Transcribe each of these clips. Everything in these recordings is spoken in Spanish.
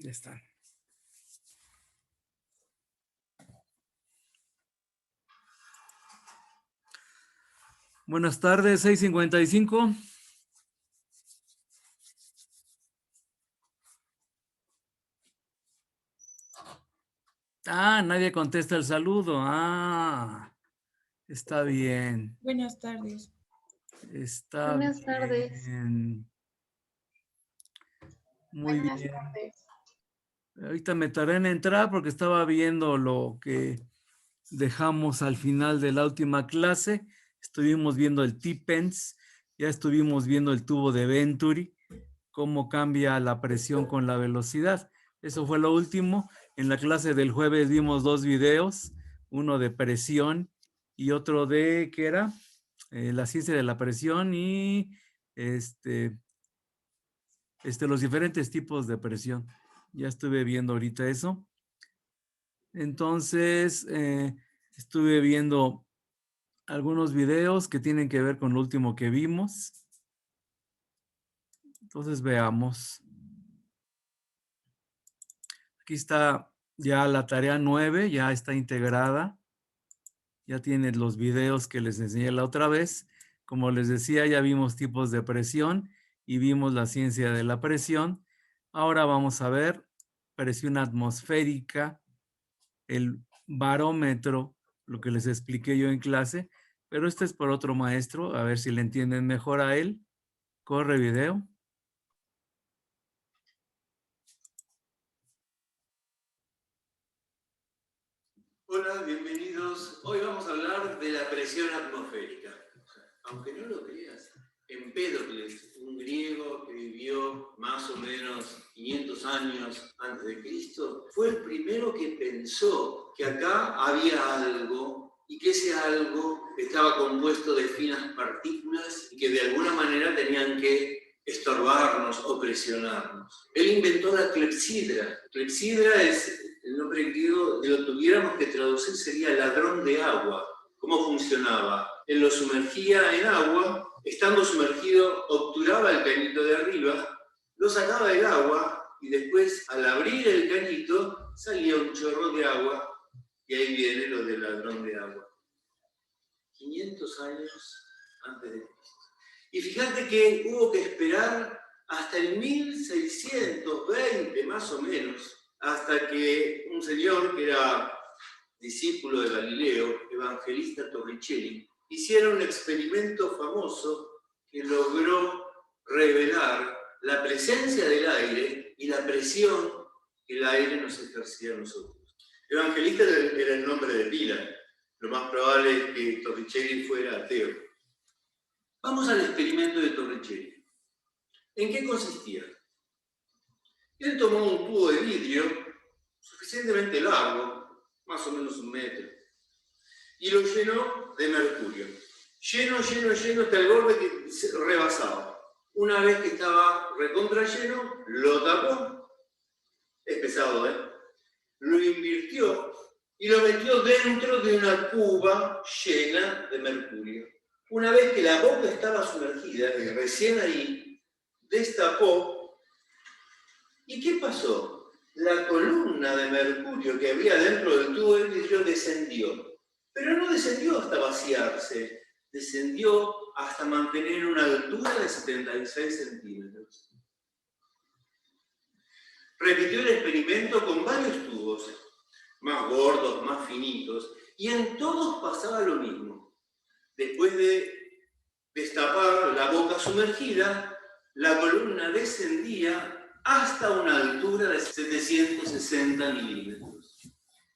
Ya están. Buenas tardes, 6:55. Nadie contesta el saludo. Está bien. Buenas tardes. Está Buenas tardes. bien. Muy Buenas bien. tardes. Ahorita me tardé en entrar porque estaba viendo lo que dejamos al final de la última clase. Estuvimos viendo el T-Pence, ya estuvimos viendo el tubo de Venturi, cómo cambia la presión con la velocidad. Eso fue lo último. En la clase del jueves vimos 2 videos, uno de presión y otro de, ¿qué era? La ciencia de la presión y los diferentes tipos de presión. Ya estuve viendo ahorita eso. Entonces, estuve viendo algunos videos que tienen que ver con lo último que vimos. Entonces, veamos. Aquí está ya la tarea 9, ya está integrada. Ya tiene los videos que les enseñé la otra vez. Como les decía, ya vimos tipos de presión y vimos la ciencia de la presión. Ahora vamos a ver presión atmosférica, el barómetro, lo que les expliqué yo en clase, pero este es por otro maestro, a ver si le entienden mejor a él. Corre video. Hola, bienvenidos. Hoy vamos a hablar de la presión atmosférica. Aunque no lo creas, Empédocles, un griego que vivió más o menos 500 años antes de Cristo, fue el primero que pensó que acá había algo y que ese algo estaba compuesto de finas partículas y que de alguna manera tenían que estorbarnos o presionarnos. Él inventó la clepsidra. Clepsidra es el nombre griego, que lo tuviéramos que traducir sería ladrón de agua. ¿Cómo funcionaba? Él lo sumergía en agua, estando sumergido obturaba el cañito de arriba, lo sacaba del agua y después al abrir el cañito salía un chorro de agua y ahí viene lo del ladrón de agua. 500 años antes de Cristo. Y fíjate que hubo que esperar hasta el 1620 más o menos, hasta que un señor que era discípulo de Galileo, Evangelista Torricelli, hiciera un experimento famoso que logró revelar la presencia del aire y la presión que el aire nos ejercía a nosotros. Evangelista era el nombre de pila. Lo más probable es que Torricelli fuera ateo. Vamos al experimento de Torricelli. ¿En qué consistía? Él tomó un tubo de vidrio suficientemente largo, más o menos 1 metro, y lo llenó de mercurio. Lleno hasta el borde que se rebasaba. Una vez que estaba recontra lleno, lo tapó. Es pesado, ¿eh? Lo invirtió y lo metió dentro de una cuba llena de mercurio. Una vez que la boca estaba sumergida, y recién ahí, destapó. ¿Y qué pasó? La columna de mercurio que había dentro del tubo de vidrio descendió. Pero no descendió hasta vaciarse, descendió hasta mantener una altura de 76 centímetros. Repitió el experimento con varios tubos, más gordos, más finitos, y en todos pasaba lo mismo. Después de destapar la boca sumergida, la columna descendía hasta una altura de 760 milímetros,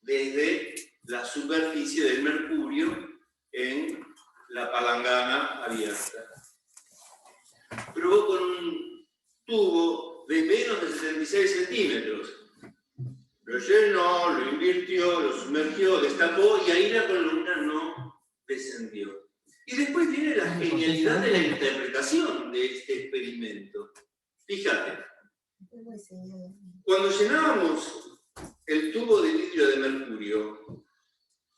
desde la superficie del mercurio en la palangana abierta. Probó con un tubo de menos de 76 centímetros. Lo llenó, lo invirtió, lo sumergió, destapó y ahí la columna no descendió. Y después viene la genialidad de la interpretación de este experimento. Fíjate, cuando llenábamos el tubo de vidrio de mercurio,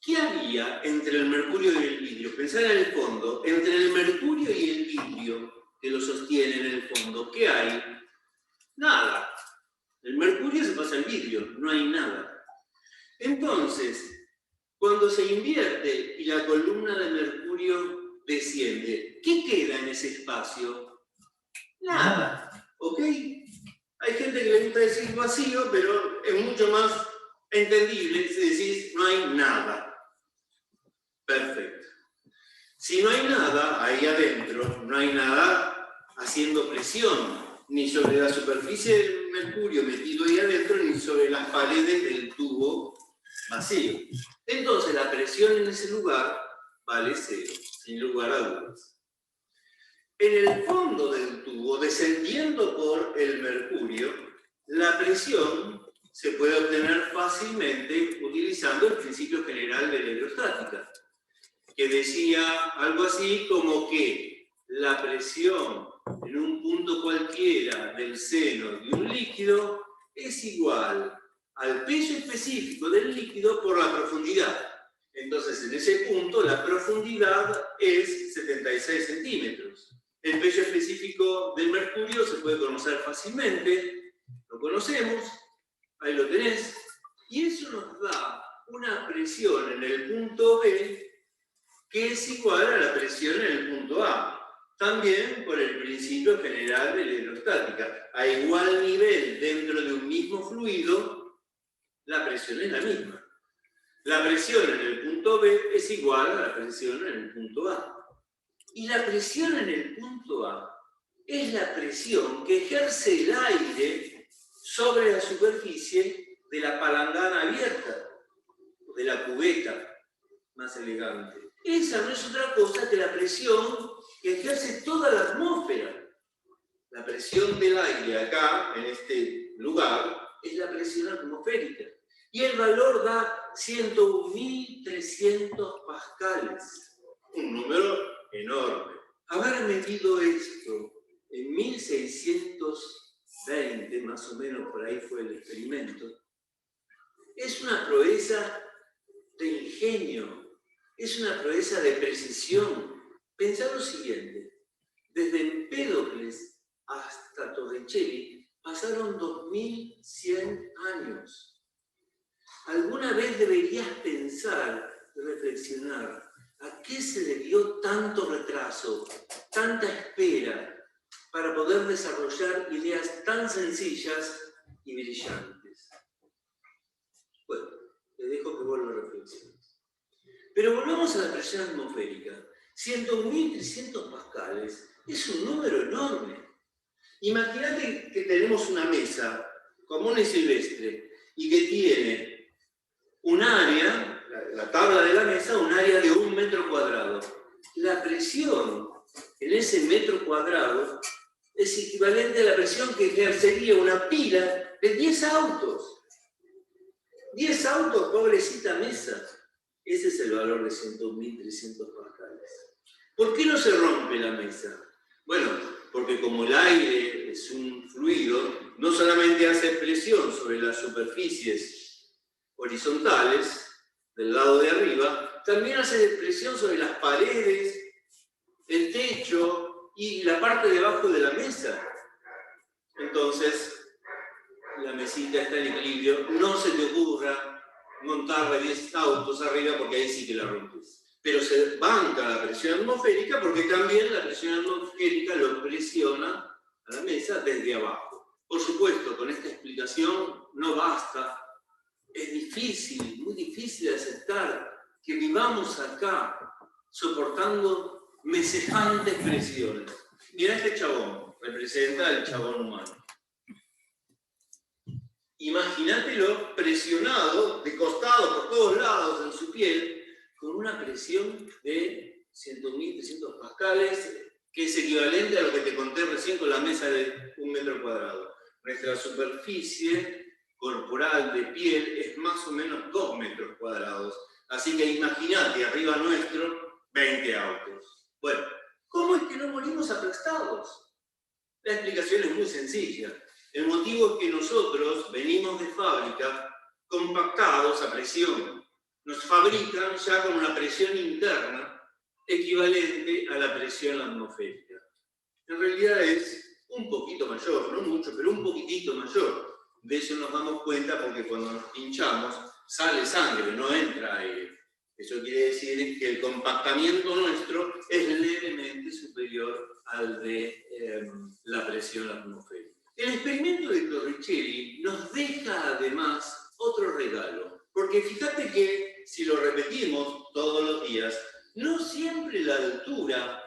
¿qué había entre el mercurio y el vidrio? Pensar en el fondo, entre el mercurio y el vidrio que lo sostiene en el fondo, ¿qué hay? Nada. El mercurio se pasa al vidrio, no hay nada. Entonces, cuando se invierte y la columna de mercurio desciende, ¿qué queda en ese espacio? Nada, ¿ok? Hay gente que le gusta decir vacío, pero es mucho más entendible si decís no hay nada. Perfecto. Si no hay nada ahí adentro, no hay nada haciendo presión, ni sobre la superficie del mercurio metido ahí adentro, ni sobre las paredes del tubo vacío. Entonces la presión en ese lugar vale cero, sin lugar a dudas. En el fondo del tubo, descendiendo por el mercurio, la presión se puede obtener fácilmente utilizando el principio general de la hidrostática, que decía algo así como que la presión en un punto cualquiera del seno de un líquido es igual al peso específico del líquido por la profundidad. Entonces, en ese punto, la profundidad es 76 centímetros. El peso específico del mercurio se puede conocer fácilmente, lo conocemos, ahí lo tenés, y eso nos da una presión en el punto B que es igual a la presión en el punto A. También por el principio general de la hidrostática. A igual nivel dentro de un mismo fluido, la presión es la misma. La presión en el punto B es igual a la presión en el punto A. Y la presión en el punto A es la presión que ejerce el aire sobre la superficie de la palangana abierta, de la cubeta, más elegante. Esa no es otra cosa que la presión que ejerce toda la atmósfera. La presión del aire acá, en este lugar, es la presión atmosférica. Y el valor da 101.300 pascales. Un número enorme. Haber medido esto en 1620, más o menos por ahí fue el experimento, es una proeza de ingenio. Es una proeza de precisión. Pensad lo siguiente, desde Empédocles hasta Torricelli pasaron 2100 años. ¿Alguna vez deberías pensar y reflexionar a qué se debió tanto retraso, tanta espera, para poder desarrollar ideas tan sencillas y brillantes? Bueno, te dejo que vos lo reflexiones. Pero volvamos a la presión atmosférica. 101.300 pascales es un número enorme. Imagínate que tenemos una mesa común y silvestre y que tiene un área, la tabla de la mesa, un área de 1 metro cuadrado. La presión en ese metro cuadrado es equivalente a la presión que ejercería una pila de 10 autos. 10 autos, pobrecita mesa. Ese es el valor de 101.300 pascales. ¿Por qué no se rompe la mesa? Bueno, porque como el aire es un fluido, no solamente hace presión sobre las superficies horizontales del lado de arriba, también hace presión sobre las paredes, el techo y la parte de abajo de la mesa. Entonces, la mesita está en equilibrio. No se te ocurra montarle 10 autos arriba porque ahí sí que la rompes. Pero se banca la presión atmosférica porque también la presión atmosférica lo presiona a la mesa desde abajo. Por supuesto, con esta explicación no basta. Es difícil, muy difícil de aceptar que vivamos acá soportando semejantes presiones. Mira este chabón, representa al chabón humano. Imagínatelo presionado, de costado, por todos lados en su piel, con una presión de 100.300 pascales, que es equivalente a lo que te conté recién con la mesa de 1 metro cuadrado. Nuestra superficie corporal de piel es más o menos 2 metros cuadrados. Así que imagínate, arriba nuestro, 20 autos. Bueno, ¿cómo es que no morimos aplastados? La explicación es muy sencilla. El motivo es que nosotros venimos de fábrica compactados a presión. Nos fabrican ya con una presión interna equivalente a la presión atmosférica. En realidad es un poquito mayor, no mucho, pero un poquitito mayor. De eso nos damos cuenta porque cuando nos pinchamos sale sangre, no entra aire. Eso quiere decir que el compactamiento nuestro es levemente superior al de la presión atmosférica. El experimento de Torricelli nos deja además otro regalo, porque fíjate que si lo repetimos todos los días, no siempre la altura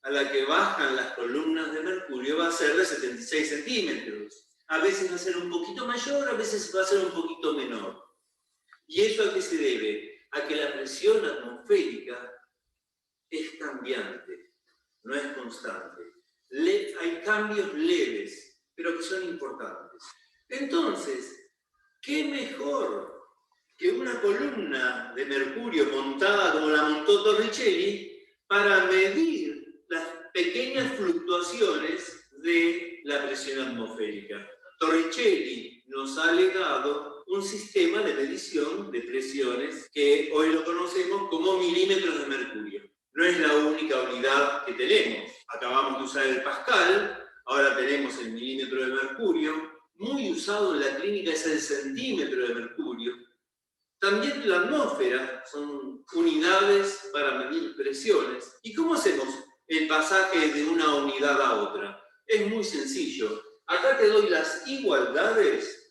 a la que bajan las columnas de mercurio va a ser de 76 centímetros. A veces va a ser un poquito mayor, a veces va a ser un poquito menor. ¿Y eso a qué se debe? A que la presión atmosférica es cambiante, no es constante. Hay cambios leves, pero que son importantes. Entonces, ¿qué mejor que una columna de mercurio montada como la montó Torricelli para medir las pequeñas fluctuaciones de la presión atmosférica? Torricelli nos ha legado un sistema de medición de presiones que hoy lo conocemos como milímetros de mercurio. No es la única unidad que tenemos. Acabamos de usar el Pascal, ahora tenemos el milímetro de mercurio. Muy usado en la clínica es el centímetro de mercurio. También la atmósfera son unidades para medir presiones. ¿Y cómo hacemos el pasaje de una unidad a otra? Es muy sencillo. Acá te doy las igualdades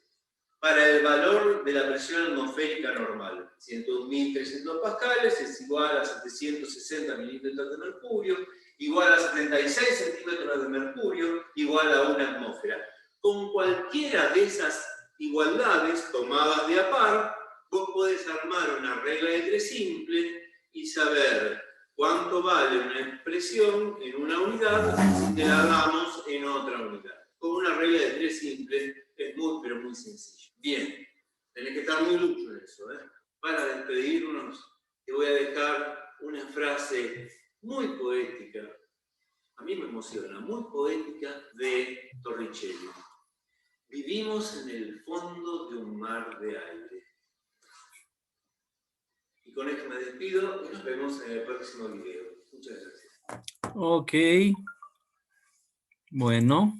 para el valor de la presión atmosférica normal. 101.300 pascales es igual a 760 milímetros de mercurio, igual a 76 centímetros de mercurio, igual a una atmósfera. Con cualquiera de esas igualdades tomadas de a par, vos podés armar una regla de tres simple y saber cuánto vale una expresión en una unidad si te la damos en otra unidad. Con una regla de tres simple es muy, pero muy sencillo. Bien, tenés que estar muy lucho en eso, ¿eh? Para despedirnos, te voy a dejar una frase muy poética, a mí me emociona, muy poética, de Torricelli. Vivimos en el fondo de un mar de aire. Y con esto me despido y nos vemos en el próximo video. Muchas gracias. Ok. Bueno,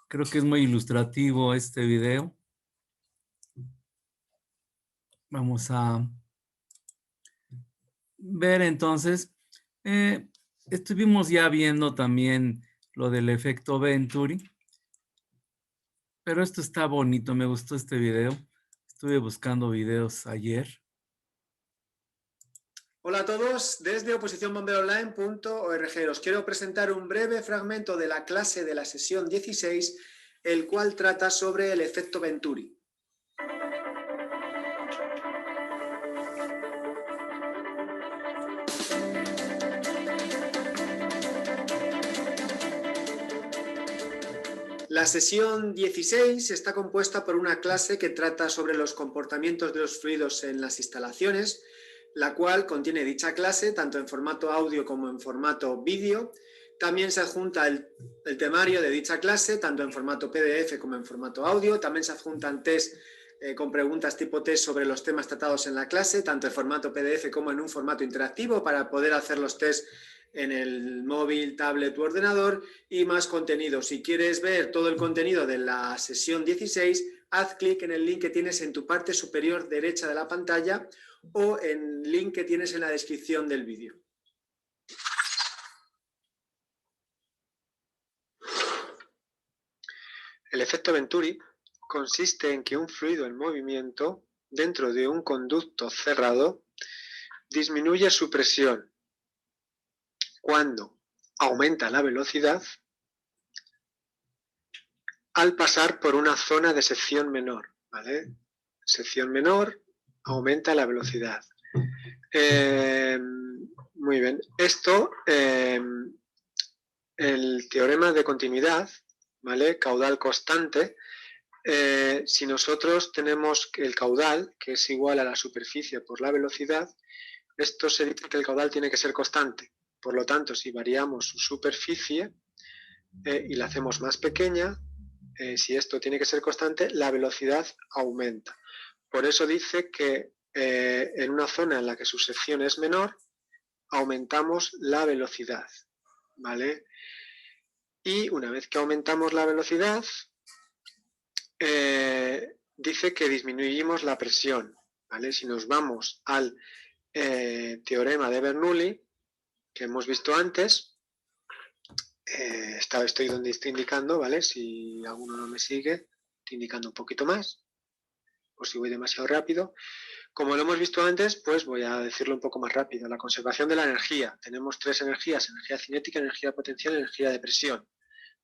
creo que es muy ilustrativo este video. Vamos a ver entonces. Estuvimos ya viendo también lo del efecto Venturi. Pero esto está bonito, me gustó este video. Estuve buscando videos ayer. Hola a todos, desde oposicionbomberoonline.org os quiero presentar un breve fragmento de la clase de la sesión 16, el cual trata sobre el efecto Venturi. La sesión 16 está compuesta por una clase que trata sobre los comportamientos de los fluidos en las instalaciones, la cual contiene dicha clase tanto en formato audio como en formato vídeo. También se adjunta el temario de dicha clase, tanto en formato PDF como en formato audio. También se adjuntan test con preguntas tipo test sobre los temas tratados en la clase, tanto en formato PDF como en un formato interactivo para poder hacer los test en el móvil, tablet u ordenador, y más contenido. Si quieres ver todo el contenido de la sesión 16, haz clic en el link que tienes en tu parte superior derecha de la pantalla o en el link que tienes en la descripción del vídeo. El efecto Venturi consiste en que un fluido en movimiento dentro de un conducto cerrado disminuye su presión cuando aumenta la velocidad al pasar por una zona de sección menor, ¿vale? Sección menor aumenta la velocidad. Muy bien. Esto, el teorema de continuidad, ¿vale? Caudal constante. Si nosotros tenemos el caudal, que es igual a la superficie por la velocidad, esto se dice que el caudal tiene que ser constante. Por lo tanto, si variamos su superficie y la hacemos más pequeña, si esto tiene que ser constante, la velocidad aumenta. Por eso dice que en una zona en la que su sección es menor, aumentamos la velocidad, ¿vale? Y una vez que aumentamos la velocidad, dice que disminuimos la presión, ¿vale? Si nos vamos al teorema de Bernoulli, que hemos visto antes, estoy donde estoy indicando, ¿vale? Si alguno no me sigue, estoy indicando un poquito más, o si voy demasiado rápido. Como lo hemos visto antes, pues voy a decirlo un poco más rápido. La conservación de la energía. Tenemos tres energías: energía cinética, energía potencial y energía de presión,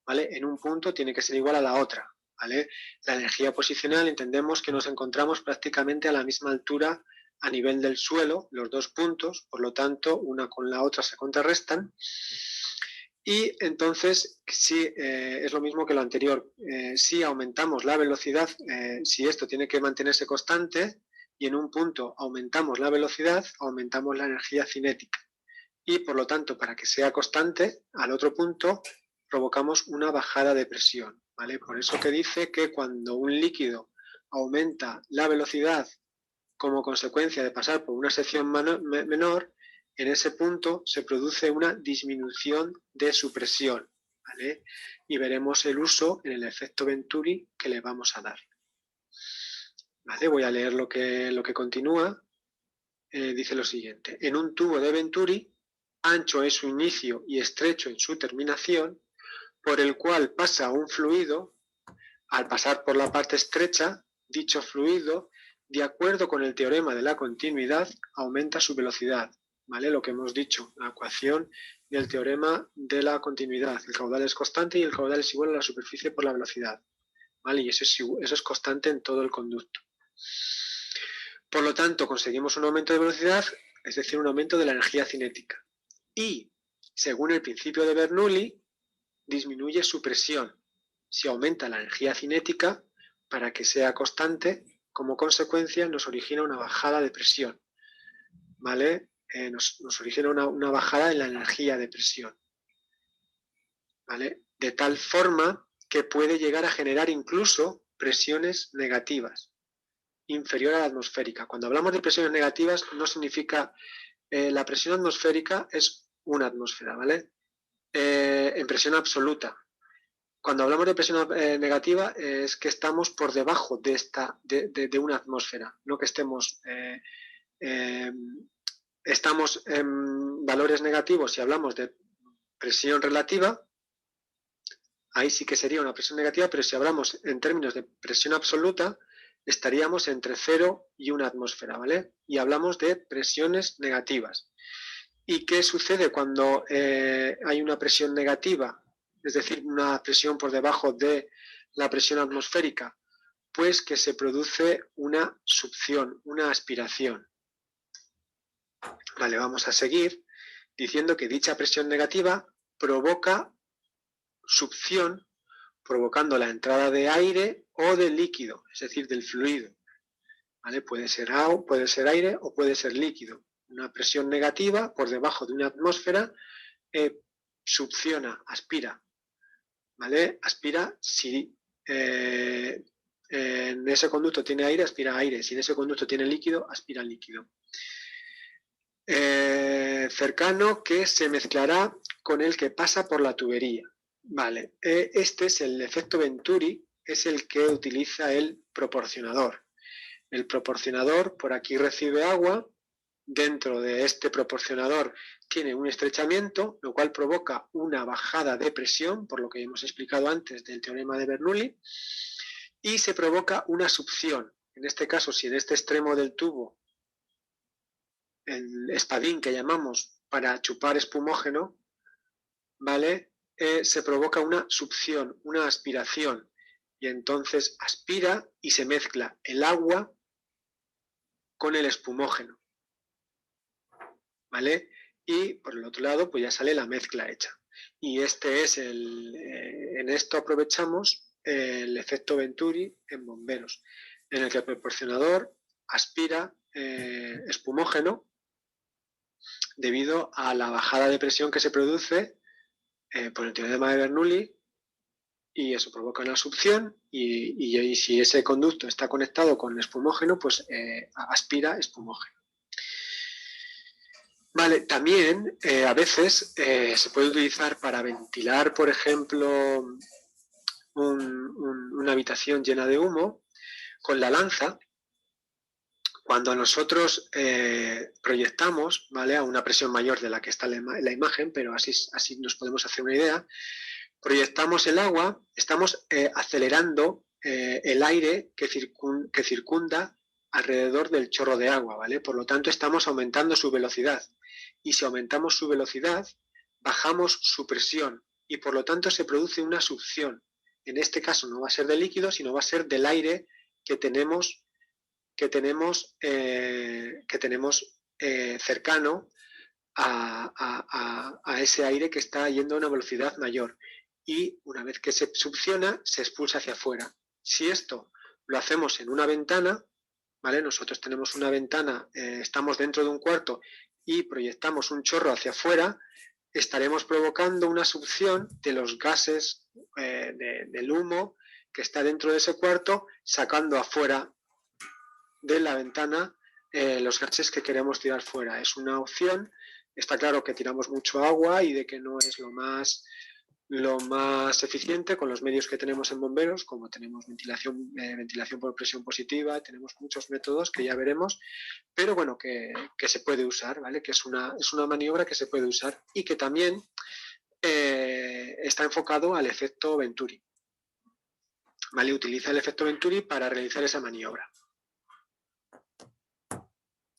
¿vale? En un punto tiene que ser igual a la otra, ¿vale? La energía posicional entendemos que nos encontramos prácticamente a la misma altura a nivel del suelo, los dos puntos, por lo tanto, una con la otra se contrarrestan. Y entonces, sí, es lo mismo que lo anterior. Si aumentamos la velocidad, si esto tiene que mantenerse constante, y en un punto aumentamos la velocidad, aumentamos la energía cinética. Y por lo tanto, para que sea constante, al otro punto provocamos una bajada de presión, ¿vale? Por eso que dice que cuando un líquido aumenta la velocidad como consecuencia de pasar por una sección menor, en ese punto se produce una disminución de su presión, ¿vale? Y veremos el uso en el efecto Venturi que le vamos a dar. ¿Vale? Voy a leer lo que continúa. Dice lo siguiente: en un tubo de Venturi, ancho en su inicio y estrecho en su terminación, por el cual pasa un fluido, al pasar por la parte estrecha, dicho fluido, de acuerdo con el teorema de la continuidad, aumenta su velocidad, ¿vale? Lo que hemos dicho, la ecuación del teorema de la continuidad. El caudal es constante y el caudal es igual a la superficie por la velocidad, ¿vale? Y eso es constante en todo el conducto. Por lo tanto, conseguimos un aumento de velocidad, es decir, un aumento de la energía cinética. Y, según el principio de Bernoulli, disminuye su presión. Si aumenta la energía cinética, para que sea constante, como consecuencia nos origina una bajada de presión, ¿vale? Nos origina una bajada en la energía de presión, ¿vale? De tal forma que puede llegar a generar incluso presiones negativas, inferior a la atmosférica. Cuando hablamos de presiones negativas, no significa... la presión atmosférica es una atmósfera, ¿vale? En presión absoluta. Cuando hablamos de presión negativa es que estamos por debajo de una atmósfera, no que estamos en valores negativos. Si hablamos de presión relativa, ahí sí que sería una presión negativa, pero si hablamos en términos de presión absoluta, estaríamos entre 0 y una atmósfera, ¿vale? Y hablamos de presiones negativas. ¿Y qué sucede cuando hay una presión negativa? Es decir, una presión por debajo de la presión atmosférica, pues que se produce una succión, una aspiración. Vale, vamos a seguir diciendo que dicha presión negativa provoca succión, provocando la entrada de aire o de líquido, es decir, del fluido. ¿Vale? Puede ser aire o puede ser líquido. Una presión negativa por debajo de una atmósfera succiona, aspira. ¿Vale? Aspira si en ese conducto tiene aire, aspira aire. Si en ese conducto tiene líquido, aspira líquido. Cercano, que se mezclará con el que pasa por la tubería. Vale, este es el efecto Venturi, es el que utiliza el proporcionador. El proporcionador por aquí recibe agua, dentro de este proporcionador tiene un estrechamiento, lo cual provoca una bajada de presión, por lo que hemos explicado antes del teorema de Bernoulli, y se provoca una succión. En este caso, si en este extremo del tubo, el espadín que llamamos para chupar espumógeno, ¿vale? Se provoca una succión, una aspiración, y entonces aspira y se mezcla el agua con el espumógeno, ¿vale? Y por el otro lado, pues ya sale la mezcla hecha. Y este es en esto aprovechamos el efecto Venturi en bomberos, en el que el proporcionador aspira espumógeno debido a la bajada de presión que se produce por el teorema de Bernoulli, y eso provoca una succión, y si ese conducto está conectado con espumógeno, pues aspira espumógeno. Vale, también a veces se puede utilizar para ventilar, por ejemplo, una habitación llena de humo, con la lanza, cuando nosotros proyectamos, ¿vale?, a una presión mayor de la que está en la imagen, pero así nos podemos hacer una idea, proyectamos el agua, estamos acelerando el aire que circunda alrededor del chorro de agua, ¿vale? Por lo tanto, estamos aumentando su velocidad. Y si aumentamos su velocidad, bajamos su presión y por lo tanto se produce una succión. En este caso no va a ser de líquido, sino va a ser del aire que tenemos cercano a ese aire que está yendo a una velocidad mayor. Y una vez que se succiona, se expulsa hacia afuera. Si esto lo hacemos en una ventana, ¿vale? Nosotros tenemos una ventana, estamos dentro de un cuarto y proyectamos un chorro hacia afuera, estaremos provocando una succión de los gases del humo que está dentro de ese cuarto, sacando afuera de la ventana los gases que queremos tirar fuera. Es una opción. Está claro que tiramos mucho agua y de que no es lo más eficiente con los medios que tenemos en bomberos, como tenemos ventilación por presión positiva, tenemos muchos métodos que ya veremos, pero bueno, que se puede usar, ¿vale? Que es una maniobra que se puede usar y que también está enfocado al efecto Venturi, ¿vale? Utiliza el efecto Venturi para realizar esa maniobra.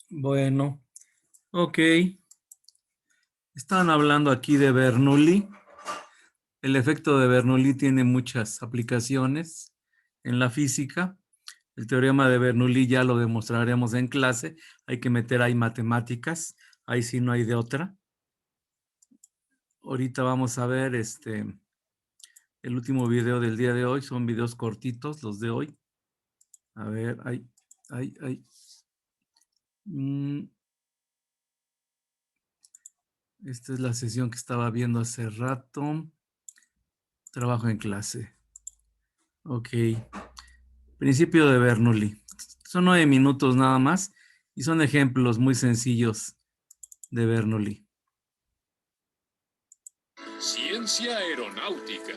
Bueno, ok. Estaban hablando aquí de Bernoulli. El efecto de Bernoulli tiene muchas aplicaciones en la física. El teorema de Bernoulli ya lo demostraremos en clase. Hay que meter ahí matemáticas. Ahí sí no hay de otra. Ahorita vamos a ver el último video del día de hoy. Son videos cortitos los de hoy. A ver, ahí. Esta es la sesión que estaba viendo hace rato. Trabajo en clase. Ok. Principio de Bernoulli. Son 9 minutos nada más y son ejemplos muy sencillos de Bernoulli. Ciencia aeronáutica.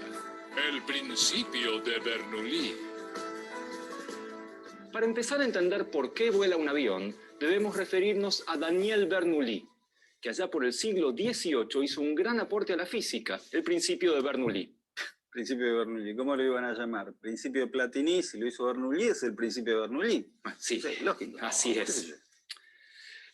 El principio de Bernoulli. Para empezar a entender por qué vuela un avión, debemos referirnos a Daniel Bernoulli, que allá por el siglo XVIII hizo un gran aporte a la física, el principio de Bernoulli. Principio de Bernoulli, ¿cómo lo iban a llamar? Principio de Platini, si lo hizo Bernoulli, es el principio de Bernoulli. Sí, lógico. Así es.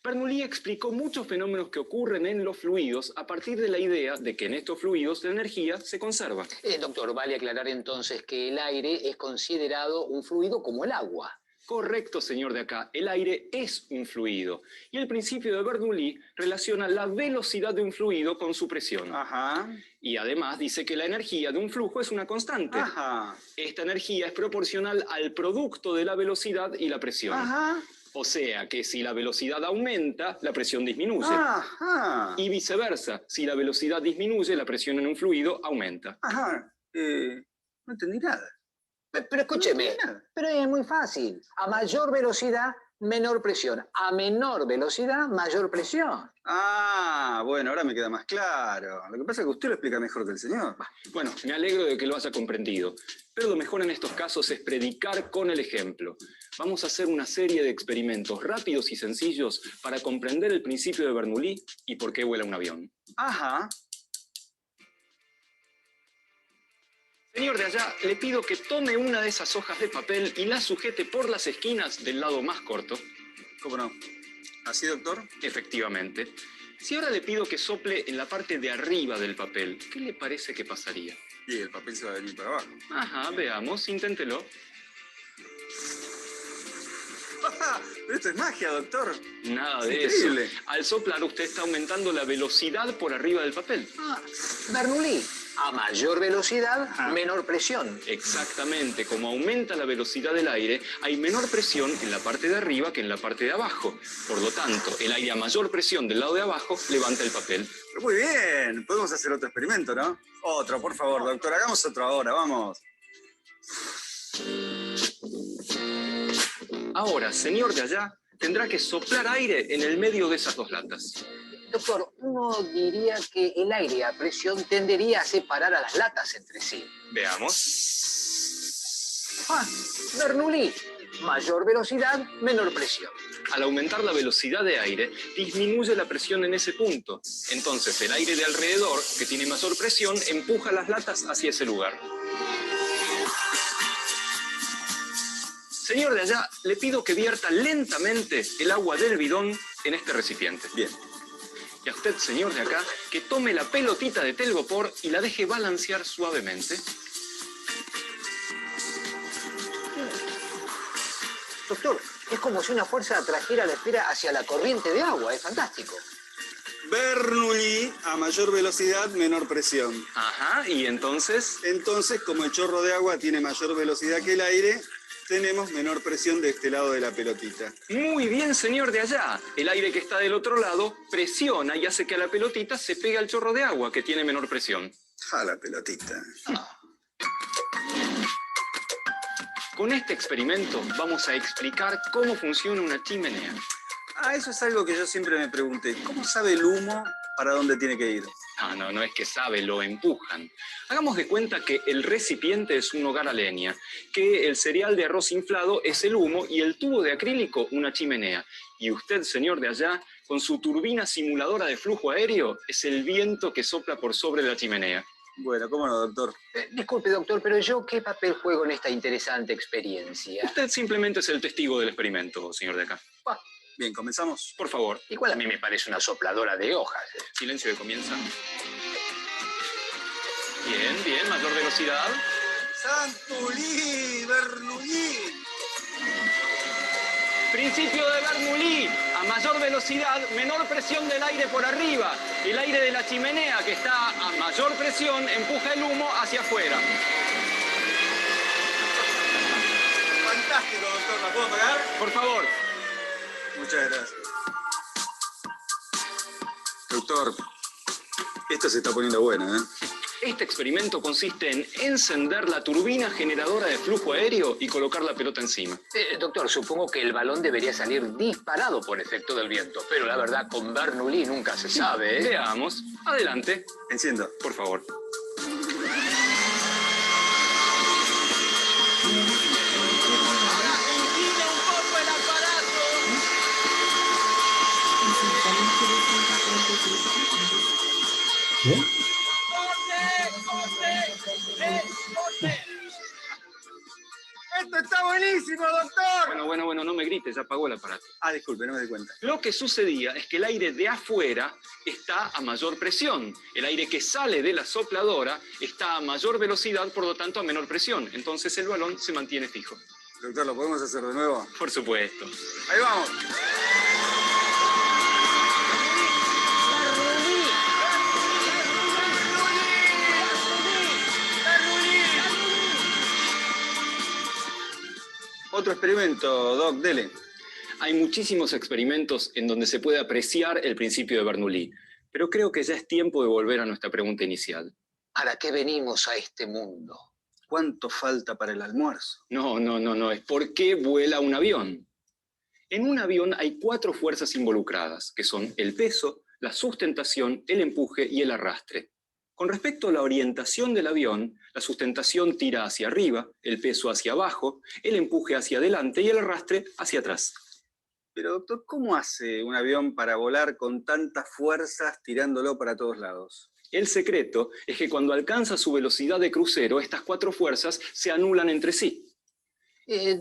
Bernoulli explicó muchos fenómenos que ocurren en los fluidos a partir de la idea de que en estos fluidos la energía se conserva. Doctor, vale aclarar entonces que el aire es considerado un fluido como el agua. Correcto, señor de acá. El aire es un fluido. Y el principio de Bernoulli relaciona la velocidad de un fluido con su presión. Ajá. Y además dice que la energía de un flujo es una constante. Ajá. Esta energía es proporcional al producto de la velocidad y la presión. Ajá. O sea que si la velocidad aumenta, la presión disminuye. Ajá. Y viceversa. Si la velocidad disminuye, la presión en un fluido aumenta. Ajá. No entendí nada. Pero escúcheme, pero es muy fácil. A mayor velocidad, menor presión. A menor velocidad, mayor presión. Ah, bueno, ahora me queda más claro. Lo que pasa es que usted lo explica mejor que el señor. Bueno, me alegro de que lo haya comprendido. Pero lo mejor en estos casos es predicar con el ejemplo. Vamos a hacer una serie de experimentos rápidos y sencillos para comprender el principio de Bernoulli y por qué vuela un avión. Ajá. Señor de allá, le pido que tome una de esas hojas de papel y la sujete por las esquinas del lado más corto. ¿Cómo no? ¿Así, doctor? Efectivamente. Si ahora le pido que sople en la parte de arriba del papel, ¿qué le parece que pasaría? Y el papel se va a venir para abajo. Ajá, veamos, inténtelo. Pero esto es magia, doctor. Nada de Increíble. eso. Al soplar usted está aumentando la velocidad por arriba del papel. Bernoulli, a mayor velocidad, menor presión. Exactamente, como aumenta la velocidad del aire, hay menor presión en la parte de arriba que en la parte de abajo. Por lo tanto, el aire a mayor presión del lado de abajo levanta el papel. Pero muy bien. Podemos hacer otro experimento, ¿no? Otro, por favor, doctor. Hagamos otro ahora, vamos. Ahora, señor de allá, tendrá que soplar aire en el medio de esas dos latas. Doctor, uno diría que el aire a presión tendería a separar a las latas entre sí. Veamos. Ah, Bernoulli. Mayor velocidad, menor presión. Al aumentar la velocidad de aire, disminuye la presión en ese punto. Entonces, el aire de alrededor, que tiene mayor presión, empuja las latas hacia ese lugar. Señor de allá, le pido que vierta lentamente el agua del bidón en este recipiente. Bien. Y a usted, señor de acá, que tome la pelotita de telgopor y la deje balancear suavemente. Doctor, es como si una fuerza trajera la esfera hacia la corriente de agua. Es fantástico. Bernoulli, a mayor velocidad, menor presión. Ajá, y entonces... Entonces, como el chorro de agua tiene mayor velocidad que el aire, tenemos menor presión de este lado de la pelotita. Muy bien, señor de allá. El aire que está del otro lado presiona y hace que a la pelotita se pegue al chorro de agua, que tiene menor presión. Ja, la pelotita. Con este experimento vamos a explicar cómo funciona una chimenea. Ah, eso es algo que yo siempre me pregunté. ¿Cómo sabe el humo para dónde tiene que ir? No es que sabe, lo empujan. Hagamos de cuenta que el recipiente es un hogar a leña, que el cereal de arroz inflado es el humo y el tubo de acrílico una chimenea. Y usted, señor de allá, con su turbina simuladora de flujo aéreo, es el viento que sopla por sobre la chimenea. Bueno, cómo no, doctor. Disculpe, doctor, pero yo, ¿qué papel juego en esta interesante experiencia? Usted simplemente es el testigo del experimento, señor de acá. Bien, ¿comenzamos? Por favor. Igual a mí me parece una sopladora de hojas. Silencio de comienza. Bien, bien, mayor velocidad. ¡Santulí, Bernoulli! Principio de Bernoulli. A mayor velocidad, menor presión del aire por arriba. El aire de la chimenea, que está a mayor presión, empuja el humo hacia afuera. Fantástico, doctor. ¿La puedo pagar? Por favor. Muchas gracias. Doctor, esto se está poniendo bueno, ¿eh? Este experimento consiste en encender la turbina generadora de flujo aéreo y colocar la pelota encima. Doctor, supongo que el balón debería salir disparado por efecto del viento, pero la verdad, con Bernoulli nunca se sabe, ¿eh? Veamos. Adelante. Enciendo. Por favor. ¿Qué? ¡Esto está buenísimo, doctor! Bueno, no me grites, ya apagó el aparato. Ah, disculpe, no me di cuenta. Lo que sucedía es que el aire de afuera está a mayor presión. El aire que sale de la sopladora está a mayor velocidad, por lo tanto a menor presión. Entonces el balón se mantiene fijo. Doctor, ¿lo podemos hacer de nuevo? Por supuesto. Ahí vamos. Otro experimento, Doc, dele. Hay muchísimos experimentos en donde se puede apreciar el principio de Bernoulli, pero creo que ya es tiempo de volver a nuestra pregunta inicial. ¿Para qué venimos a este mundo? ¿Cuánto falta para el almuerzo? No, es ¿por qué vuela un avión? En un avión hay 4 fuerzas involucradas, que son el peso, la sustentación, el empuje y el arrastre. Con respecto a la orientación del avión, la sustentación tira hacia arriba, el peso hacia abajo, el empuje hacia adelante y el arrastre hacia atrás. Pero, doctor, ¿cómo hace un avión para volar con tantas fuerzas tirándolo para todos lados? El secreto es que cuando alcanza su velocidad de crucero, estas 4 fuerzas se anulan entre sí.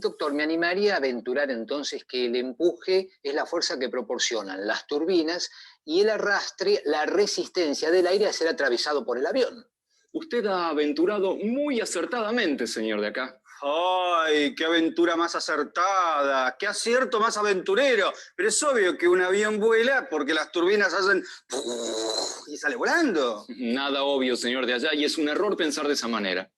Doctor, me animaría a aventurar entonces que el empuje es la fuerza que proporcionan las turbinas y el arrastre, la resistencia del aire a ser atravesado por el avión. Usted ha aventurado muy acertadamente, señor de acá. ¡Ay, qué aventura más acertada! ¡Qué acierto más aventurero! Pero es obvio que un avión vuela porque las turbinas hacen... y sale volando. Nada obvio, señor de allá, y es un error pensar de esa manera.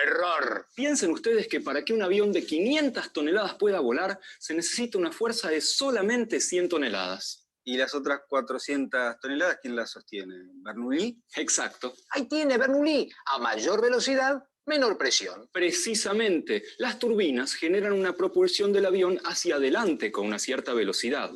¡Error! Piensen ustedes que para que un avión de 500 toneladas pueda volar, se necesita una fuerza de solamente 100 toneladas. ¿Y las otras 400 toneladas quién las sostiene? ¿Bernoulli? Exacto. Ahí tiene Bernoulli. A mayor velocidad, menor presión. Precisamente, las turbinas generan una propulsión del avión hacia adelante con una cierta velocidad.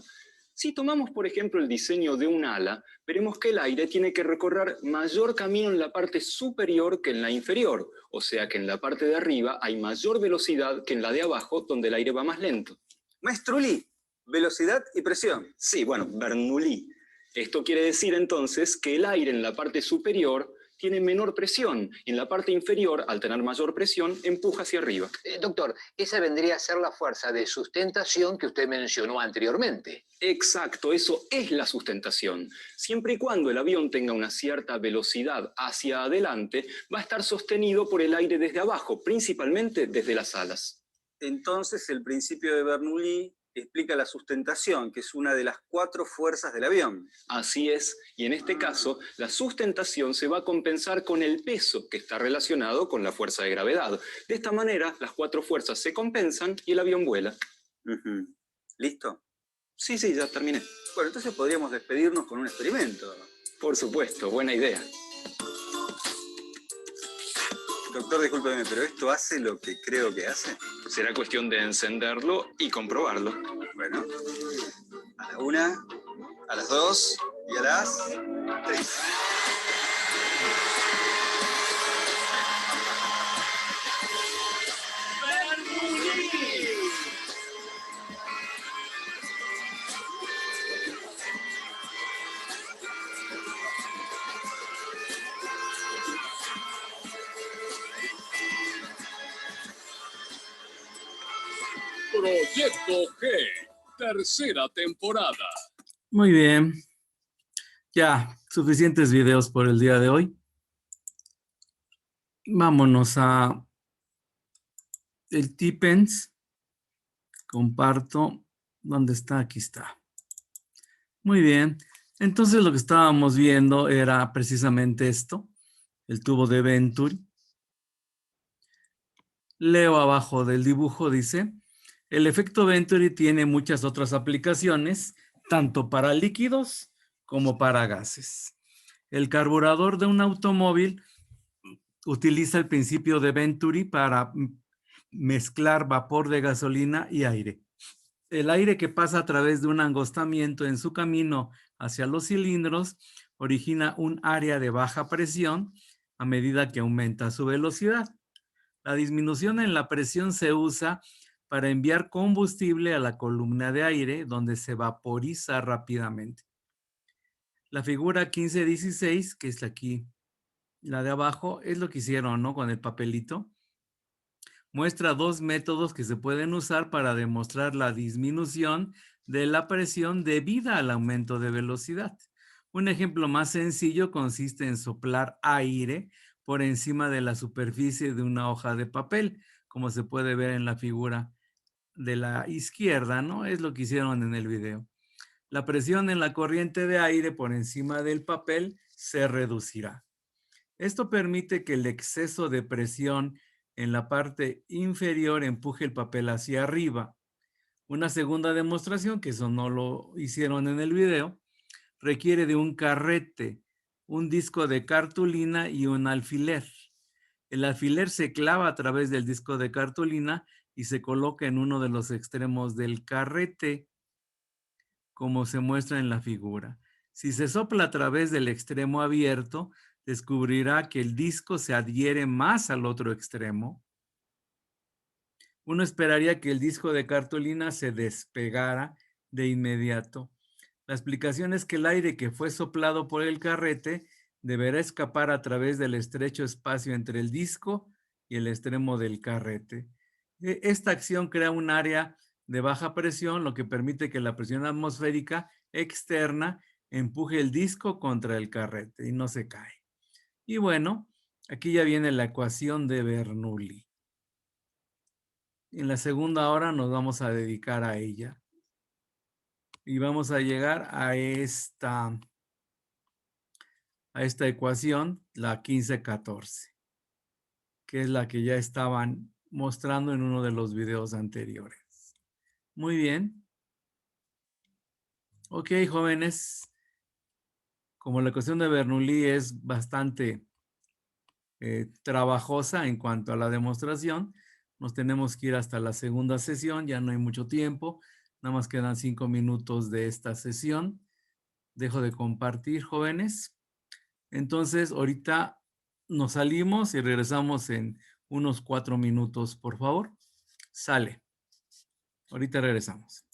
Si tomamos, por ejemplo, el diseño de un ala, veremos que el aire tiene que recorrer mayor camino en la parte superior que en la inferior, o sea que en la parte de arriba hay mayor velocidad que en la de abajo, donde el aire va más lento. Maestro Lee, velocidad y presión. Sí, bueno, Bernoulli. Esto quiere decir entonces que el aire en la parte superior tiene menor presión y en la parte inferior, al tener mayor presión, empuja hacia arriba. Doctor, esa vendría a ser la fuerza de sustentación que usted mencionó anteriormente. Exacto, eso es la sustentación. Siempre y cuando el avión tenga una cierta velocidad hacia adelante, va a estar sostenido por el aire desde abajo, principalmente desde las alas. Entonces, el principio de Bernoulli explica la sustentación, que es una de las 4 fuerzas del avión. Así es, y en este caso, la sustentación se va a compensar con el peso que está relacionado con la fuerza de gravedad. De esta manera, las 4 fuerzas se compensan y el avión vuela. ¿Listo? Sí, ya terminé. Bueno, entonces podríamos despedirnos con un experimento. Por supuesto, buena idea. Doctor, discúlpeme, pero ¿esto hace lo que creo que hace? Será cuestión de encenderlo y comprobarlo. Bueno, a la 1, a las 2 y a las 3. Proyecto G, tercera temporada. Muy bien. Ya, suficientes videos por el día de hoy. Vámonos a el Tipens. Comparto. ¿Dónde está? Aquí está. Muy bien. Entonces lo que estábamos viendo era precisamente esto, el tubo de Venturi. Leo abajo del dibujo, dice, el efecto Venturi tiene muchas otras aplicaciones, tanto para líquidos como para gases. El carburador de un automóvil utiliza el principio de Venturi para mezclar vapor de gasolina y aire. El aire que pasa a través de un angostamiento en su camino hacia los cilindros origina un área de baja presión a medida que aumenta su velocidad. La disminución en la presión se usa para enviar combustible a la columna de aire, donde se vaporiza rápidamente. La figura 15-16, que es aquí, la de abajo, es lo que hicieron, ¿no? Con el papelito. Muestra 2 métodos que se pueden usar para demostrar la disminución de la presión debida al aumento de velocidad. Un ejemplo más sencillo consiste en soplar aire por encima de la superficie de una hoja de papel, como se puede ver en la figura de la izquierda, ¿no? Es lo que hicieron en el video. La presión en la corriente de aire por encima del papel se reducirá. Esto permite que el exceso de presión en la parte inferior empuje el papel hacia arriba. Una segunda demostración, que eso no lo hicieron en el video, requiere de un carrete, un disco de cartulina y un alfiler. El alfiler se clava a través del disco de cartulina y se coloca en uno de los extremos del carrete, como se muestra en la figura. Si se sopla a través del extremo abierto, descubrirá que el disco se adhiere más al otro extremo. Uno esperaría que el disco de cartulina se despegara de inmediato. La explicación es que el aire que fue soplado por el carrete deberá escapar a través del estrecho espacio entre el disco y el extremo del carrete. Esta acción crea un área de baja presión, lo que permite que la presión atmosférica externa empuje el disco contra el carrete y no se cae. Y bueno, aquí ya viene la ecuación de Bernoulli. En la segunda hora nos vamos a dedicar a ella. Y vamos a llegar a esta ecuación, la 15-14, que es la que ya estaban mostrando en uno de los videos anteriores. Muy bien. Ok, jóvenes. Como la ecuación de Bernoulli es bastante trabajosa en cuanto a la demostración, nos tenemos que ir hasta la segunda sesión, ya no hay mucho tiempo. Nada más quedan 5 minutos de esta sesión. Dejo de compartir, jóvenes. Entonces, ahorita nos salimos y regresamos en unos 4 minutos, por favor. Sale. Ahorita regresamos.